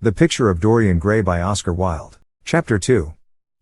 The Picture of Dorian Gray by Oscar Wilde. Chapter 2.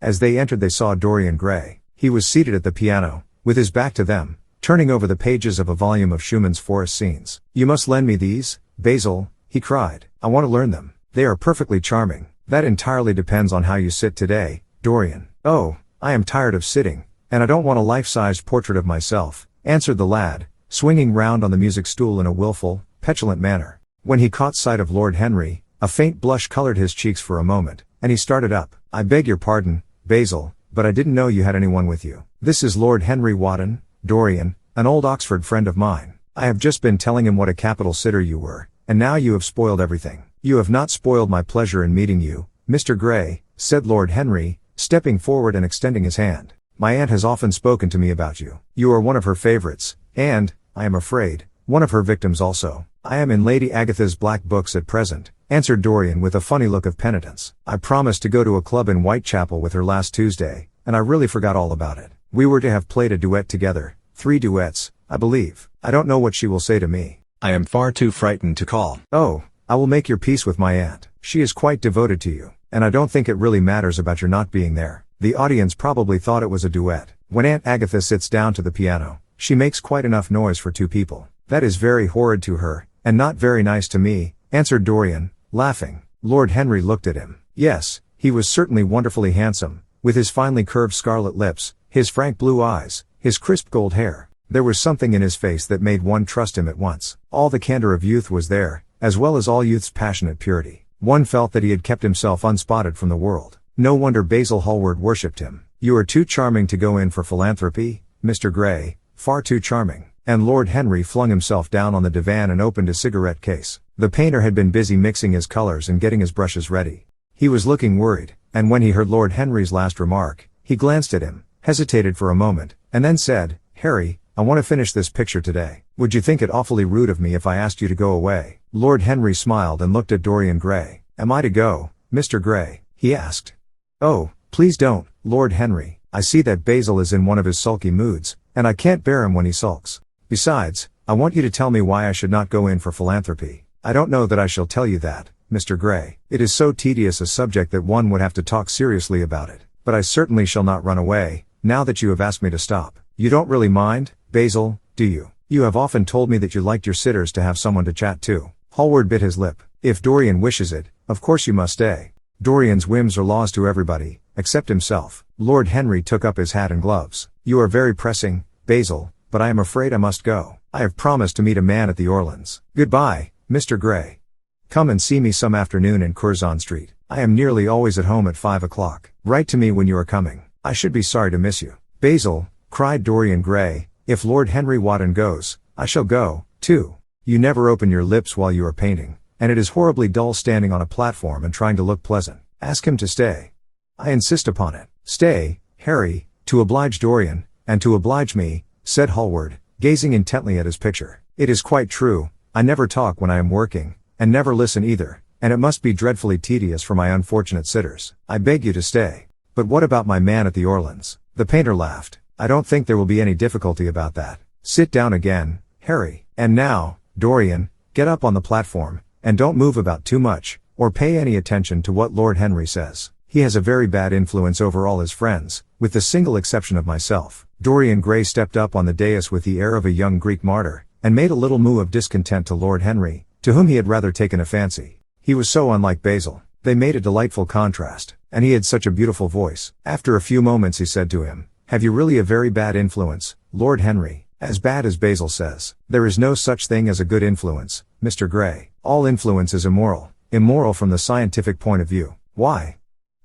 As they entered they saw Dorian Gray. He was seated at the piano, with his back to them, turning over the pages of a volume of Schumann's Forest Scenes. "You must lend me these, Basil," he cried. "I want to learn them. They are perfectly charming." "That entirely depends on how you sit today, Dorian." "Oh, I am tired of sitting, and I don't want a life-sized portrait of myself," answered the lad, swinging round on the music stool in a wilful, petulant manner. When he caught sight of Lord Henry, a faint blush colored his cheeks for a moment, and he started up. "I beg your pardon, Basil, but I didn't know you had anyone with you. This is Lord Henry Wotton, Dorian, an old Oxford friend of mine. I have just been telling him what a capital sitter you were, and now you have spoiled everything." "You have not spoiled my pleasure in meeting you, Mr. Gray," said Lord Henry, stepping forward and extending his hand. "My aunt has often spoken to me about you. You are one of her favorites, and, I am afraid, one of her victims also." "I am in Lady Agatha's black books at present," answered Dorian with a funny look of penitence. "I promised to go to a club in Whitechapel with her last Tuesday, and I really forgot all about it. We were to have played a duet together, 3 duets, I believe. I don't know what she will say to me. I am far too frightened to call." "Oh, I will make your peace with my aunt. She is quite devoted to you, and I don't think it really matters about your not being there." The audience probably thought it was a duet. When Aunt Agatha sits down to the piano, she makes quite enough noise for 2 people. "That is very horrid to her, and not very nice to me," answered Dorian, laughing. Lord Henry looked at him. Yes, he was certainly wonderfully handsome, with his finely curved scarlet lips, his frank blue eyes, his crisp gold hair. There was something in his face that made one trust him at once. All the candor of youth was there, as well as all youth's passionate purity. One felt that he had kept himself unspotted from the world. No wonder Basil Hallward worshipped him. "You are too charming to go in for philanthropy, Mr. Gray, far too charming." And Lord Henry flung himself down on the divan and opened his cigarette case. The painter had been busy mixing his colors and getting his brushes ready. He was looking worried, and when he heard Lord Henry's last remark, he glanced at him, hesitated for a moment, and then said, "Harry, I want to finish this picture today. Would you think it awfully rude of me if I asked you to go away?" Lord Henry smiled and looked at Dorian Gray. "Am I to go, Mr. Gray?" he asked. "Oh, please don't, Lord Henry. I see that Basil is in one of his sulky moods, and I can't bear him when he sulks. Besides, I want you to tell me why I should not go in for philanthropy." "I don't know that I shall tell you that, Mr. Gray. It is so tedious a subject that one would have to talk seriously about it. But I certainly shall not run away, now that you have asked me to stop. You don't really mind, Basil, do you? You have often told me that you liked your sitters to have someone to chat to." Hallward bit his lip. "If Dorian wishes it, of course you must stay. Dorian's whims are laws to everybody, except himself." Lord Henry took up his hat and gloves. "You are very pressing, Basil, but I am afraid I must go. I have promised to meet a man at the Orlands. Goodbye, Mr. Gray. Come and see me some afternoon in Curzon Street. I am nearly always at home at 5 o'clock. Write to me when you are coming. I should be sorry to miss you." "Basil," cried Dorian Gray, "if Lord Henry Wotton goes, I shall go, too. You never open your lips while you are painting, and it is horribly dull standing on a platform and trying to look pleasant. Ask him to stay. I insist upon it." "Stay, Harry, to oblige Dorian, and to oblige me," said Hallward, gazing intently at his picture. "It is quite true, I never talk when I am working, and never listen either, and it must be dreadfully tedious for my unfortunate sitters. I beg you to stay." "But what about my man at the Orlands?" The painter laughed. "I don't think there will be any difficulty about that. Sit down again, Harry. And now, Dorian, get up on the platform, and don't move about too much, or pay any attention to what Lord Henry says. He has a very bad influence over all his friends, with the single exception of myself." Dorian Gray stepped up on the dais with the air of a young Greek martyr, and made a little moue of discontent to Lord Henry, to whom he had rather taken a fancy. He was so unlike Basil. They made a delightful contrast, and he had such a beautiful voice. After a few moments he said to him, "Have you really a very bad influence, Lord Henry? As bad as Basil says?" "There is no such thing as a good influence, Mr. Gray. All influence is immoral from the scientific point of view." "Why?"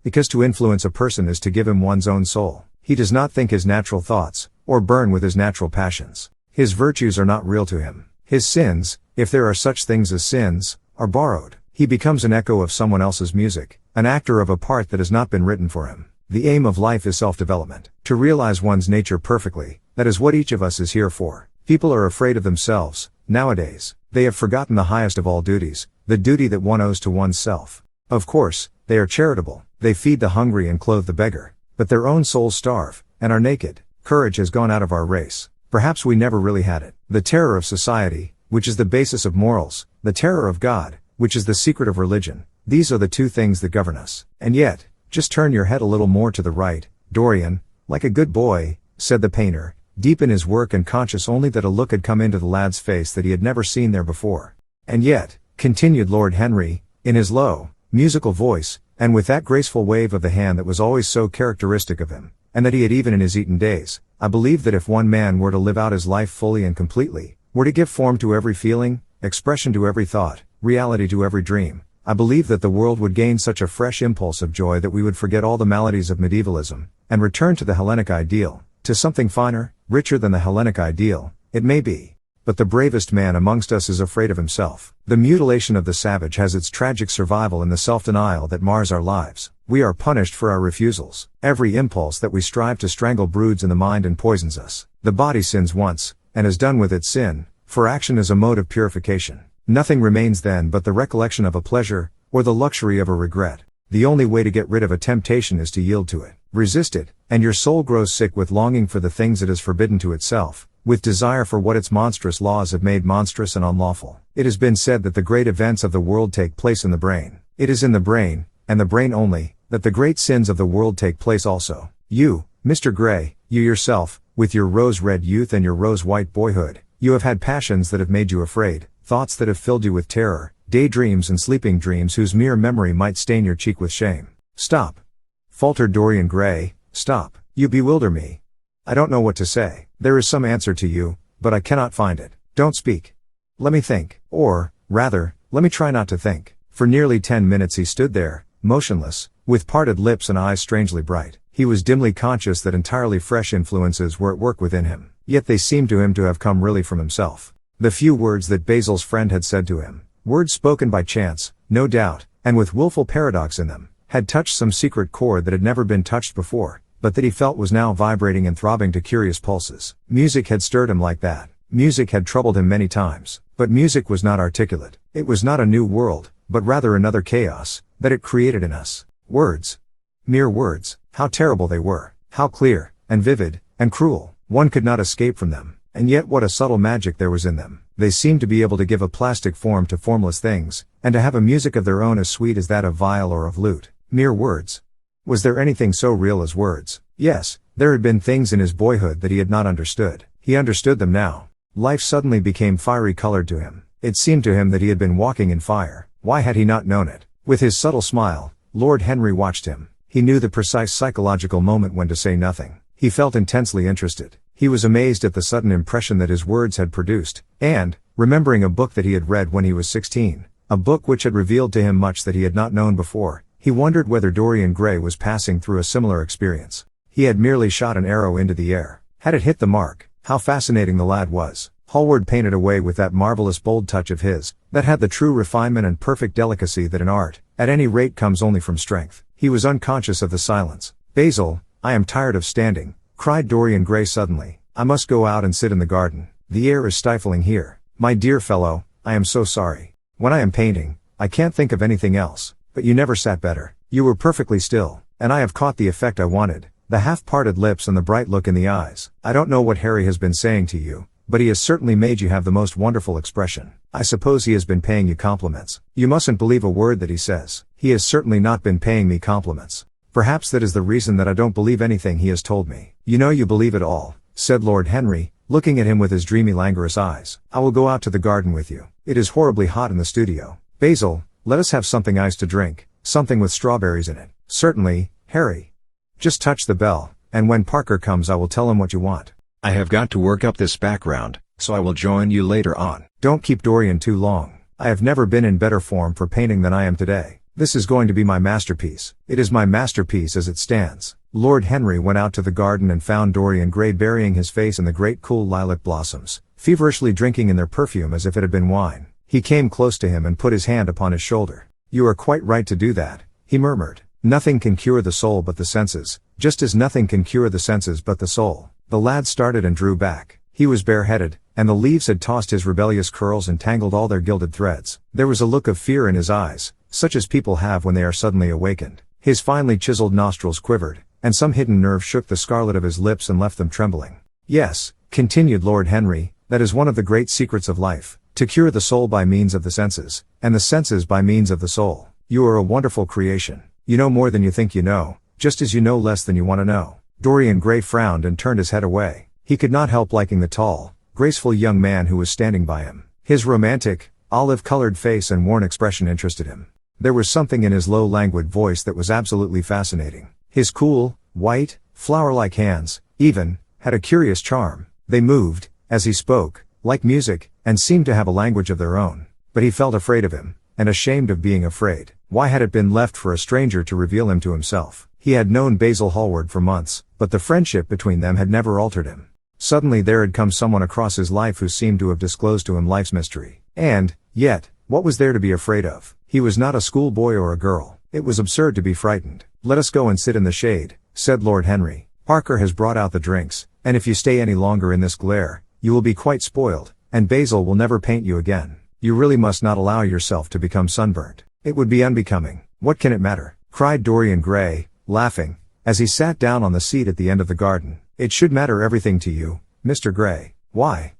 "Because to influence a person is to give him one's own soul. He does not think his natural thoughts, or burn with his natural passions. His virtues are not real to him. His sins, if there are such things as sins, are borrowed. He becomes an echo of someone else's music, an actor of a part that has not been written for him. The aim of life is self-development. To realize one's nature perfectly, that is what each of us is here for. People are afraid of themselves, nowadays. They have forgotten the highest of all duties, the duty that one owes to one's self. Of course, they are charitable, they feed the hungry and clothe the beggar, but their own souls starve, and are naked. Courage has gone out of our race. Perhaps we never really had it. The terror of society, which is the basis of morals, the terror of God, which is the secret of religion, These are the two things that govern us. And yet, just turn your head a little more to the right, Dorian, like a good boy, said the painter, deep in his work and conscious only that a look had come into the lad's face that he had never seen there before. And yet, continued Lord Henry, in his low, musical voice, and with that graceful wave of the hand that was always so characteristic of him, and that he had even in his Eton days, I believe that if one man were to live out his life fully and completely, were to give form to every feeling, expression to every thought, reality to every dream, I believe that the world would gain such a fresh impulse of joy that we would forget all the maladies of medievalism, and return to the Hellenic ideal, to something finer, richer than the Hellenic ideal, it may be. But the bravest man amongst us is afraid of himself. The mutilation of the savage has its tragic survival in the self-denial that mars our lives. We are punished for our refusals. Every impulse that we strive to strangle broods in the mind and poisons us. The body sins once, and is done with its sin, for action is a mode of purification. Nothing remains then but the recollection of a pleasure, or the luxury of a regret. The only way to get rid of a temptation is to yield to it. Resist it, and your soul grows sick with longing for the things it has forbidden to itself, with desire for what its monstrous laws have made monstrous and unlawful. It has been said that the great events of the world take place in the brain. It is in the brain, and the brain only, that the great sins of the world take place also. You, Mr. Gray, you yourself, with your rose-red youth and your rose-white boyhood, you have had passions that have made you afraid, thoughts that have filled you with terror, daydreams and sleeping dreams whose mere memory might stain your cheek with shame. Stop, faltered Dorian Gray, stop, you bewilder me. I don't know what to say. There is some answer to you, but I cannot find it. Don't speak. Let me think. Or, rather, let me try not to think. For nearly 10 minutes he stood there, motionless, with parted lips and eyes strangely bright. He was dimly conscious that entirely fresh influences were at work within him, yet they seemed to him to have come really from himself. The few words that Basil's friend had said to him, words spoken by chance, no doubt, and with willful paradox in them, had touched some secret chord that had never been touched before, but that he felt was now vibrating and throbbing to curious pulses. Music had stirred him like that. Music had troubled him many times, but music was not articulate. It was not a new world, but rather another chaos, that it created in us. Words. Mere words, how terrible they were, how clear, and vivid, and cruel. One could not escape from them, and yet what a subtle magic there was in them. They seemed to be able to give a plastic form to formless things, and to have a music of their own as sweet as that of viol or of lute. Mere words. Was there anything so real as words? Yes, there had been things in his boyhood that he had not understood. He understood them now. Life suddenly became fiery-colored to him. It seemed to him that he had been walking in fire. Why had he not known it? With his subtle smile, Lord Henry watched him. He knew the precise psychological moment when to say nothing. He felt intensely interested. He was amazed at the sudden impression that his words had produced, and, remembering a book that he had read when he was 16, a book which had revealed to him much that he had not known before, he wondered whether Dorian Gray was passing through a similar experience. He had merely shot an arrow into the air. Had it hit the mark? How fascinating the lad was. Hallward painted away with that marvelous bold touch of his, that had the true refinement and perfect delicacy that in art, at any rate comes only from strength. He was unconscious of the silence. Basil, I am tired of standing, cried Dorian Gray suddenly. I must go out and sit in the garden. The air is stifling here. My dear fellow, I am so sorry. When I am painting, I can't think of anything else. But you never sat better. You were perfectly still, and I have caught the effect I wanted. The half-parted lips and the bright look in the eyes. I don't know what Harry has been saying to you, but he has certainly made you have the most wonderful expression. I suppose he has been paying you compliments. You mustn't believe a word that he says. He has certainly not been paying me compliments. Perhaps that is the reason that I don't believe anything he has told me. You know you believe it all, said Lord Henry, looking at him with his dreamy languorous eyes. I will go out to the garden with you. It is horribly hot in the studio. Basil, let us have something iced to drink, something with strawberries in it. Certainly, Harry. Just touch the bell, and when Parker comes I will tell him what you want. I have got to work up this background, so I will join you later on. Don't keep Dorian too long. I have never been in better form for painting than I am today. This is going to be my masterpiece. It is my masterpiece as it stands. Lord Henry went out to the garden and found Dorian Gray burying his face in the great cool lilac blossoms, feverishly drinking in their perfume as if it had been wine. He came close to him and put his hand upon his shoulder. You are quite right to do that, he murmured. Nothing can cure the soul but the senses, just as nothing can cure the senses but the soul. The lad started and drew back. He was bareheaded, and the leaves had tossed his rebellious curls and tangled all their gilded threads. There was a look of fear in his eyes, such as people have when they are suddenly awakened. His finely chiseled nostrils quivered, and some hidden nerve shook the scarlet of his lips and left them trembling. Yes, continued Lord Henry, that is one of the great secrets of life, to cure the soul by means of the senses, and the senses by means of the soul. You are a wonderful creation. You know more than you think you know, just as you know less than you want to know. Dorian Gray frowned and turned his head away. He could not help liking the tall, graceful young man who was standing by him. His romantic, olive-colored face and worn expression interested him. There was something in his low, languid voice that was absolutely fascinating. His cool, white, flower-like hands, even, had a curious charm. They moved, as he spoke, like music, and seemed to have a language of their own. But he felt afraid of him, and ashamed of being afraid. Why had it been left for a stranger to reveal him to himself? He had known Basil Hallward for months, but the friendship between them had never altered him. Suddenly there had come someone across his life who seemed to have disclosed to him life's mystery. And, yet, what was there to be afraid of? He was not a schoolboy or a girl. It was absurd to be frightened. "Let us go and sit in the shade," said Lord Henry. "Parker has brought out the drinks, and if you stay any longer in this glare, you will be quite spoiled, and Basil will never paint you again. You really must not allow yourself to become sunburnt. It would be unbecoming." "What can it matter?" cried Dorian Gray, laughing, as he sat down on the seat at the end of the garden. "It should matter everything to you, Mr. Gray." "Why?"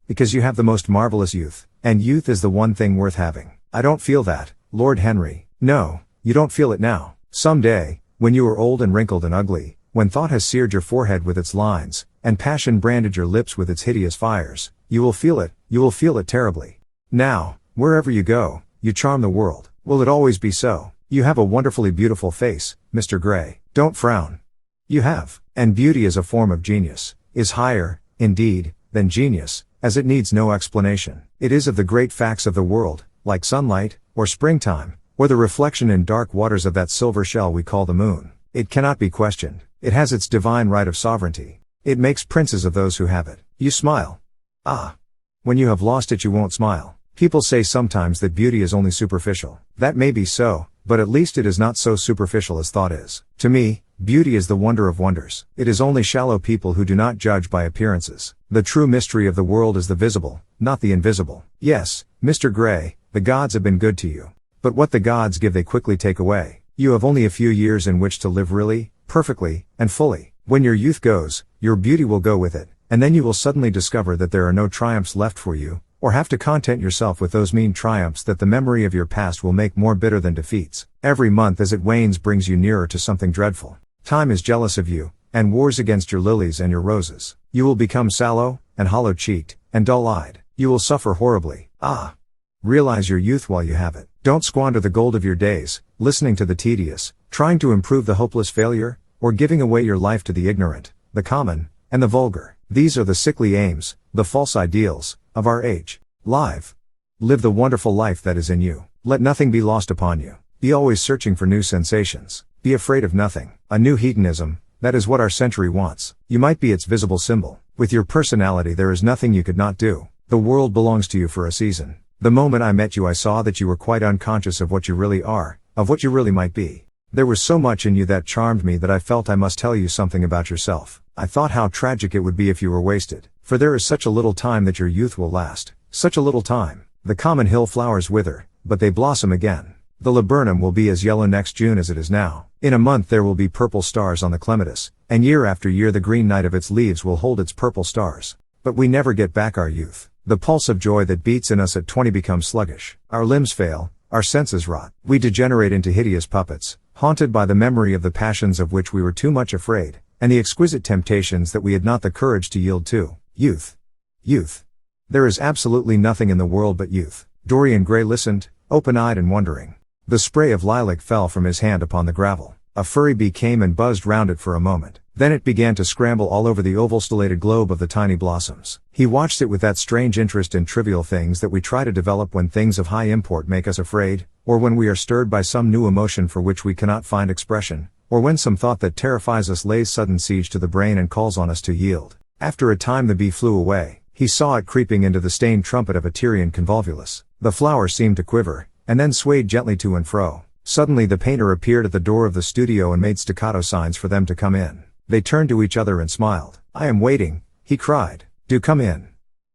"Because you have the most marvelous youth, and youth is the one thing worth having." "I don't feel that, Lord Henry." "No, you don't feel it now. Some day, when you are old and wrinkled and ugly, when thought has seared your forehead with its lines, and passion branded your lips with its hideous fires, you will feel it terribly. Now, wherever you go, you charm the world. Will it always be so? You have a wonderfully beautiful face, Mr. Gray. Don't frown. You have. And beauty is a form of genius, is higher, indeed, than genius, as it needs no explanation. It is of the great facts of the world, like sunlight, or springtime, or the reflection in dark waters of that silver shell we call the moon. It cannot be questioned. It has its divine right of sovereignty. It makes princes of those who have it. You smile. Ah. When you have lost it you won't smile. People say sometimes that beauty is only superficial. That may be so, but at least it is not so superficial as thought is. To me, beauty is the wonder of wonders. It is only shallow people who do not judge by appearances. The true mystery of the world is the visible, not the invisible. Yes, Mr. Gray, the gods have been good to you. But what the gods give they quickly take away. You have only a few years in which to live really, perfectly, and fully. When your youth goes, your beauty will go with it, and then you will suddenly discover that there are no triumphs left for you, or have to content yourself with those mean triumphs that the memory of your past will make more bitter than defeats. Every month as it wanes brings you nearer to something dreadful. Time is jealous of you, and wars against your lilies and your roses. You will become sallow, and hollow-cheeked, and dull-eyed. You will suffer horribly. Ah! Realize your youth while you have it. Don't squander the gold of your days, listening to the tedious, trying to improve the hopeless failure, or giving away your life to the ignorant, the common, and the vulgar. These are the sickly aims, the false ideals, of our age. Live. Live the wonderful life that is in you. Let nothing be lost upon you. Be always searching for new sensations. Be afraid of nothing. A new hedonism, that is what our century wants. You might be its visible symbol. With your personality there is nothing you could not do. The world belongs to you for a season. The moment I met you I saw that you were quite unconscious of what you really are, of what you really might be. There was so much in you that charmed me that I felt I must tell you something about yourself. I thought how tragic it would be if you were wasted. For there is such a little time that your youth will last. Such a little time. The common hill flowers wither, but they blossom again. The laburnum will be as yellow next June as it is now. In a month there will be purple stars on the clematis, and year after year the green night of its leaves will hold its purple stars. But we never get back our youth. The pulse of joy that beats in us at 20 becomes sluggish. Our limbs fail, our senses rot. We degenerate into hideous puppets, haunted by the memory of the passions of which we were too much afraid, and the exquisite temptations that we had not the courage to yield to. Youth. Youth. There is absolutely nothing in the world but youth. Dorian Gray listened, open-eyed and wondering. The spray of lilac fell from his hand upon the gravel. A furry bee came and buzzed round it for a moment. Then it began to scramble all over the oval stellated globe of the tiny blossoms. He watched it with that strange interest in trivial things that we try to develop when things of high import make us afraid, or when we are stirred by some new emotion for which we cannot find expression, or when some thought that terrifies us lays sudden siege to the brain and calls on us to yield. After a time the bee flew away. He saw it creeping into the stained trumpet of a Tyrian convolvulus. The flower seemed to quiver, and then swayed gently to and fro. Suddenly the painter appeared at the door of the studio and made staccato signs for them to come in. They turned to each other and smiled. "I am waiting," he cried. "Do come in.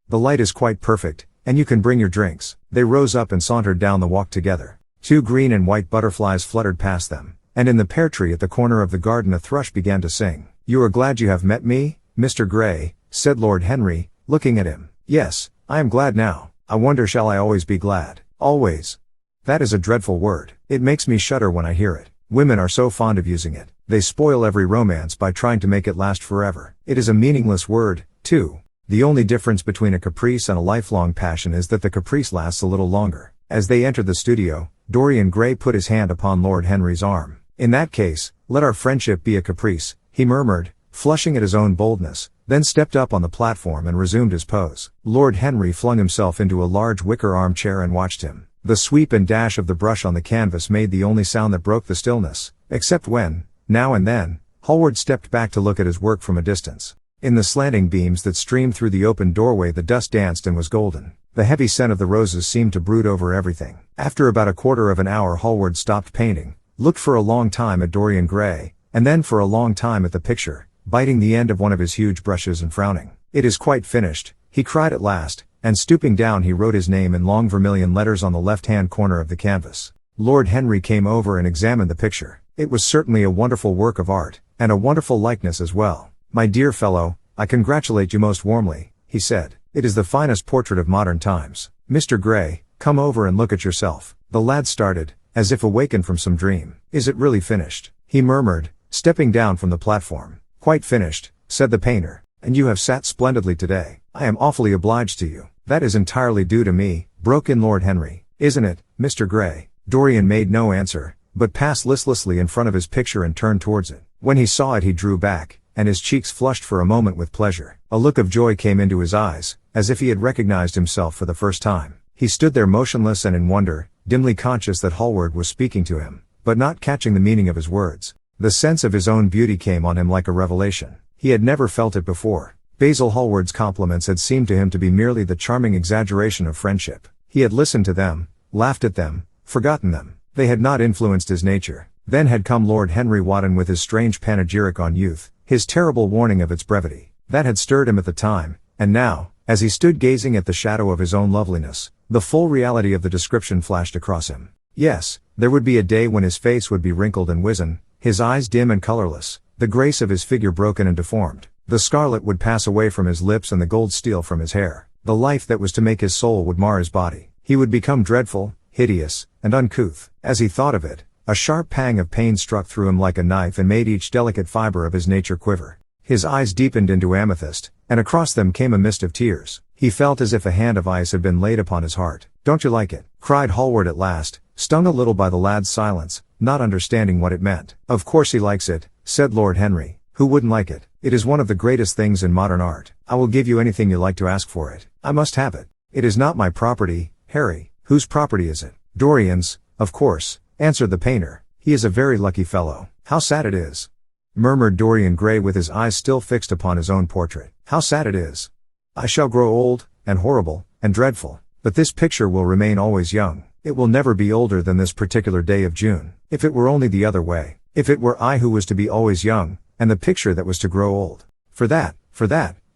The light is quite perfect, and you can bring your drinks." They rose up and sauntered down the walk together. 2 green and white butterflies fluttered past them, and in the pear tree at the corner of the garden a thrush began to sing. "You are glad you have met me, Mr. Gray," said Lord Henry, looking at him. "Yes, I am glad now. I wonder shall I always be glad?" "Always." That is a dreadful word. It makes me shudder when I hear it. Women are so fond of using it. They spoil every romance by trying to make it last forever. It is a meaningless word, too. The only difference between a caprice and a lifelong passion is that the caprice lasts a little longer. As they entered the studio, Dorian Gray put his hand upon Lord Henry's arm. In that case, let our friendship be a caprice, he murmured, flushing at his own boldness, then stepped up on the platform and resumed his pose. Lord Henry flung himself into a large wicker armchair and watched him. The sweep and dash of the brush on the canvas made the only sound that broke the stillness, except when, now and then, Hallward stepped back to look at his work from a distance. In the slanting beams that streamed through the open doorway the dust danced and was golden. The heavy scent of the roses seemed to brood over everything. After about a quarter of an hour Hallward stopped painting, looked for a long time at Dorian Gray, and then for a long time at the picture, biting the end of one of his huge brushes and frowning. "It is quite finished," he cried at last, and stooping down he wrote his name in long vermilion letters on the left-hand corner of the canvas. Lord Henry came over and examined the picture. It was certainly a wonderful work of art, and a wonderful likeness as well. "My dear fellow, I congratulate you most warmly," he said. "It is the finest portrait of modern times. Mr. Gray, come over and look at yourself." The lad started, as if awakened from some dream. "Is it really finished?" he murmured, stepping down from the platform. "Quite finished," said the painter. "And you have sat splendidly today. I am awfully obliged to you." "That is entirely due to me," broke in Lord Henry. "Isn't it, Mr. Gray?" Dorian made no answer, but passed listlessly in front of his picture and turned towards it. When he saw it he drew back, and his cheeks flushed for a moment with pleasure. A look of joy came into his eyes, as if he had recognized himself for the first time. He stood there motionless and in wonder, dimly conscious that Hallward was speaking to him, but not catching the meaning of his words. The sense of his own beauty came on him like a revelation. He had never felt it before. Basil Hallward's compliments had seemed to him to be merely the charming exaggeration of friendship. He had listened to them, laughed at them, forgotten them. They had not influenced his nature. Then had come Lord Henry Wotton with his strange panegyric on youth, his terrible warning of its brevity. That had stirred him at the time, and now, as he stood gazing at the shadow of his own loveliness, the full reality of the description flashed across him. Yes, there would be a day when his face would be wrinkled and wizen, his eyes dim and colorless, the grace of his figure broken and deformed. The scarlet would pass away from his lips and the gold steal from his hair. The life that was to make his soul would mar his body. He would become dreadful, hideous, and uncouth. As he thought of it, a sharp pang of pain struck through him like a knife and made each delicate fiber of his nature quiver. His eyes deepened into amethyst, and across them came a mist of tears. He felt as if a hand of ice had been laid upon his heart. "Don't you like it?" cried Hallward at last, stung a little by the lad's silence, not understanding what it meant. "Of course he likes it," said Lord Henry. "Who wouldn't like it? It is one of the greatest things in modern art. I will give you anything you like to ask for it. I must have it." "It is not my property, Harry." "Whose property is it?" "Dorian's, of course," answered the painter. "He is a very lucky fellow." "How sad it is," murmured Dorian Gray with his eyes still fixed upon his own portrait. "How sad it is. I shall grow old, and horrible, and dreadful. But this picture will remain always young. It will never be older than this particular day of June. If it were only the other way. If it were I who was to be always young, and the picture that was to grow old. For that,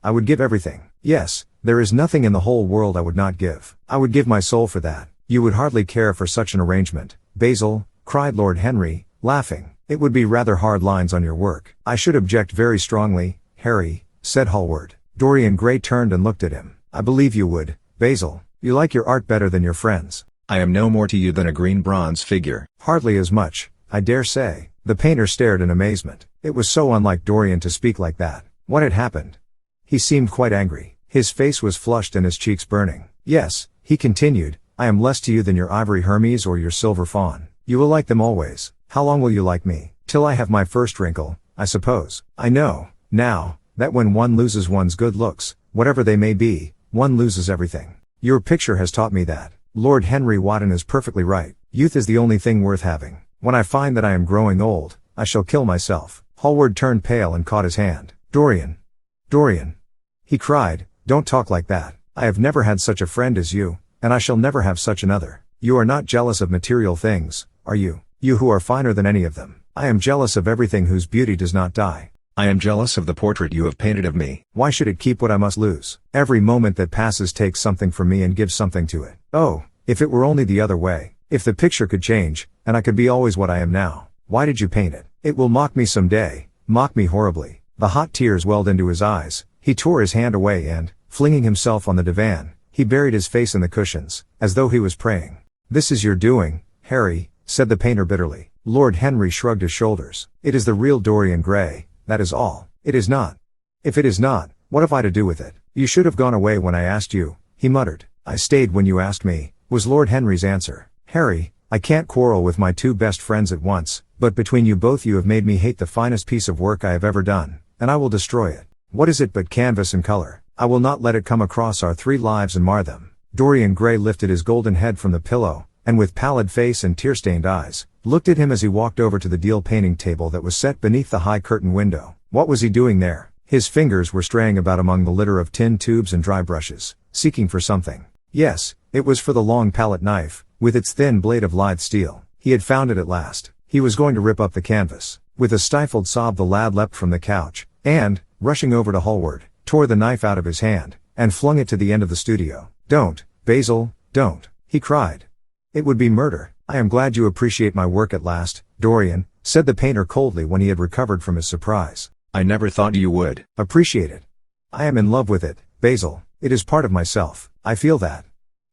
I would give everything. Yes, there is nothing in the whole world I would not give. I would give my soul for that." "You would hardly care for such an arrangement, Basil," cried Lord Henry, laughing. "It would be rather hard lines on your work." "I should object very strongly, Harry," said Hallward. Dorian Gray turned and looked at him. "I believe you would, Basil. You like your art better than your friends." "I am no more to you than a green bronze figure." "Hardly as much, I dare say." The painter stared in amazement. It was so unlike Dorian to speak like that. What had happened? He seemed quite angry. His face was flushed and his cheeks burning. "Yes," he continued, "I am less to you than your ivory Hermes or your silver fawn. You will like them always. How long will you like me? Till I have my first wrinkle, I suppose. I know, now, that when one loses one's good looks, whatever they may be, one loses everything. Your picture has taught me that. Lord Henry Wotton is perfectly right. Youth is the only thing worth having. When I find that I am growing old, I shall kill myself." Hallward turned pale and caught his hand. Dorian, he cried, "don't talk like that. I have never had such a friend as you, and I shall never have such another. You are not jealous of material things, are you? You who are finer than any of them." "I am jealous of everything whose beauty does not die." "I am jealous of the portrait you have painted of me." "Why should it keep what I must lose? Every moment that passes takes something from me and gives something to it. Oh, if it were only the other way. If the picture could change, and I could be always what I am now. Why did you paint it? It will mock me some day, mock me horribly." The hot tears welled into his eyes. He tore his hand away and, flinging himself on the divan, he buried his face in the cushions, as though he was praying. This is your doing, Harry, said the painter bitterly. Lord Henry shrugged his shoulders. It is the real Dorian Gray, that is all. It is not. If it is not, what have I to do with it? You should have gone away when I asked you, he muttered. I stayed when you asked me, was Lord Henry's answer. Harry, I can't quarrel with my two best friends at once, but between you both you have made me hate the finest piece of work I have ever done, and I will destroy it. What is it but canvas and color? I will not let it come across our 3 lives and mar them. Dorian Gray lifted his golden head from the pillow, and with pallid face and tear-stained eyes, looked at him as he walked over to the deal painting table that was set beneath the high curtain window. What was he doing there? His fingers were straying about among the litter of tin tubes and dry brushes, seeking for something. Yes, it was for the long palette knife, with its thin blade of lithe steel. He had found it at last. He was going to rip up the canvas. With a stifled sob the lad leapt from the couch, and, rushing over to Hallward, tore the knife out of his hand, and flung it to the end of the studio. Don't, Basil, don't, he cried. It would be murder. I am glad you appreciate my work at last, Dorian, said the painter coldly when he had recovered from his surprise. I never thought you would. Appreciate it. I am in love with it, Basil. It is part of myself. I feel that.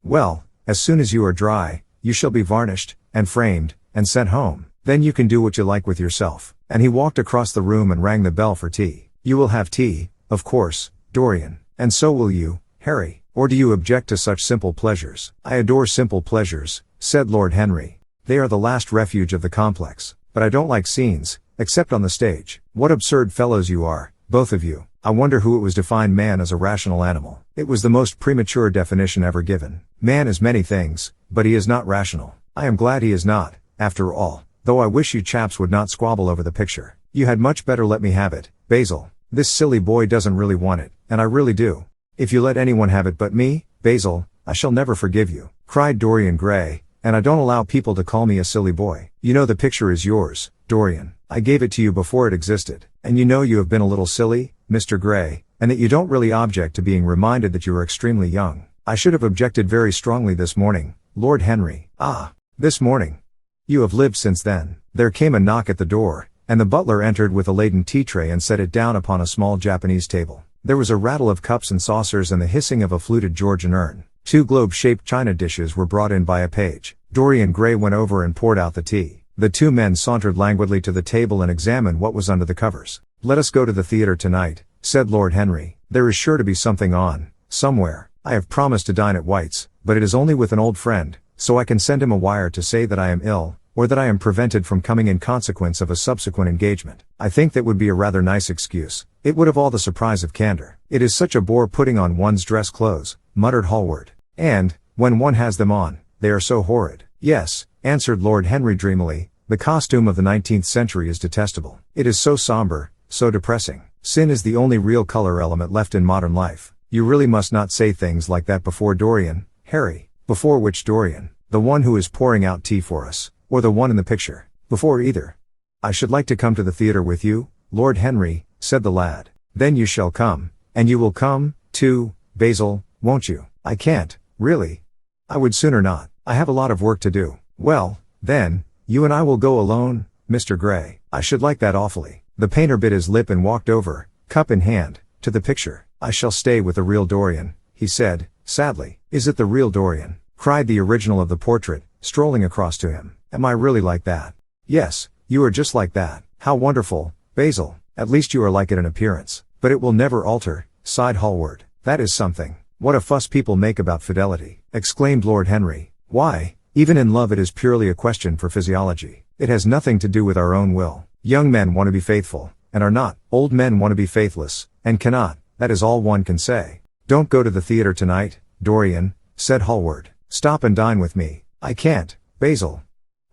Well, as soon as you are dry, you shall be varnished, and framed, and sent home. Then you can do what you like with yourself. And he walked across the room and rang the bell for tea. You will have tea, of course, Dorian, and so will you, Harry. Or do you object to such simple pleasures? I adore simple pleasures, said Lord Henry. They are the last refuge of the complex. But I don't like scenes, except on the stage. What absurd fellows you are, both of you. I wonder who it was defined man as a rational animal. It was the most premature definition ever given. Man is many things, but he is not rational. I am glad he is not, after all, though I wish you chaps would not squabble over the picture. You had much better let me have it, Basil. This silly boy doesn't really want it, and I really do. If you let anyone have it but me, Basil, I shall never forgive you, cried Dorian Gray, and I don't allow people to call me a silly boy. You know the picture is yours, Dorian. I gave it to you before it existed, and you know you have been a little silly, Mr. Gray, and that you don't really object to being reminded that you are extremely young. I should have objected very strongly this morning, Lord Henry. Ah, this morning. You have lived since then. There came a knock at the door, and the butler entered with a laden tea tray and set it down upon a small Japanese table. There was a rattle of cups and saucers and the hissing of a fluted Georgian urn. 2 globe-shaped china dishes were brought in by a page. Dorian Gray went over and poured out the tea. The 2 men sauntered languidly to the table and examined what was under the covers. Let us go to the theater tonight, said Lord Henry. There is sure to be something on, somewhere. I have promised to dine at White's, but it is only with an old friend, so I can send him a wire to say that I am ill, or that I am prevented from coming in consequence of a subsequent engagement. I think that would be a rather nice excuse. It would have all the surprise of candor. It is such a bore putting on one's dress clothes, muttered Hallward. And, when one has them on, they are so horrid. Yes, answered Lord Henry dreamily, the costume of the 19th century is detestable. It is so somber, so depressing. Sin is the only real color element left in modern life. You really must not say things like that before Dorian, Harry. Before which Dorian? The one who is pouring out tea for us, or the one in the picture? Before either. I should like to come to the theater with you, Lord Henry, said the lad. Then you shall come, and you will come, too, Basil, won't you? I can't, really. I would sooner not. I have a lot of work to do. Well, then, you and I will go alone, Mr. Gray. I should like that awfully. The painter bit his lip and walked over, cup in hand, to the picture. I shall stay with the real Dorian, he said, sadly. Is it the real Dorian? Cried the original of the portrait, strolling across to him. Am I really like that? Yes, you are just like that. How wonderful, Basil. At least you are like it in appearance. But it will never alter, sighed Hallward. That is something. What a fuss people make about fidelity, exclaimed Lord Henry. Why, even in love it is purely a question for physiology. It has nothing to do with our own will. Young men want to be faithful, and are not. Old men want to be faithless, and cannot. That is all one can say. Don't go to the theater tonight, Dorian, said Hallward. Stop and dine with me. I can't, Basil.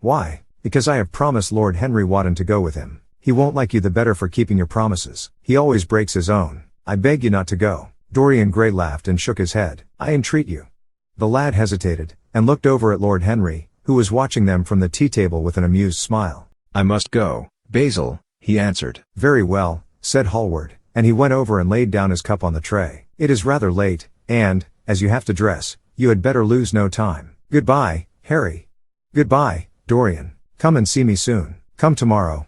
Why? Because I have promised Lord Henry Wotton to go with him. He won't like you the better for keeping your promises. He always breaks his own. I beg you not to go. Dorian Gray laughed and shook his head. I entreat you. The lad hesitated, and looked over at Lord Henry, who was watching them from the tea table with an amused smile. I must go, Basil, he answered. Very well, said Hallward, and he went over and laid down his cup on the tray. It is rather late, and, as you have to dress, you had better lose no time. Goodbye, Harry. Goodbye, Dorian. Come and see me soon. Come tomorrow.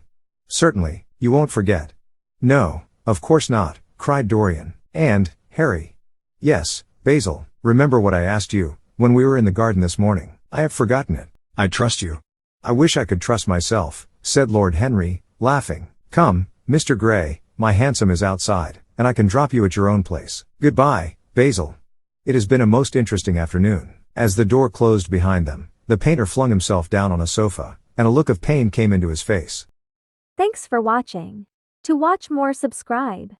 Certainly, you won't forget. No, of course not, cried Dorian. And, Harry. Yes, Basil, remember what I asked you, when we were in the garden this morning. I have forgotten it. I trust you. I wish I could trust myself, said Lord Henry, laughing. Come, Mr. Gray, my hansom is outside, and I can drop you at your own place. Goodbye, Basil. It has been a most interesting afternoon. As the door closed behind them, the painter flung himself down on a sofa, and a look of pain came into his face. Thanks for watching. To watch more, subscribe.